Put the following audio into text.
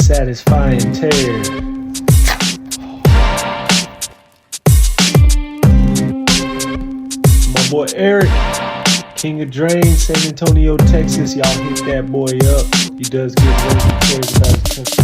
satisfying tear. My boy Eric, King of Drain, San Antonio, Texas. Y'all hit that boy up. He does good work. He cares about his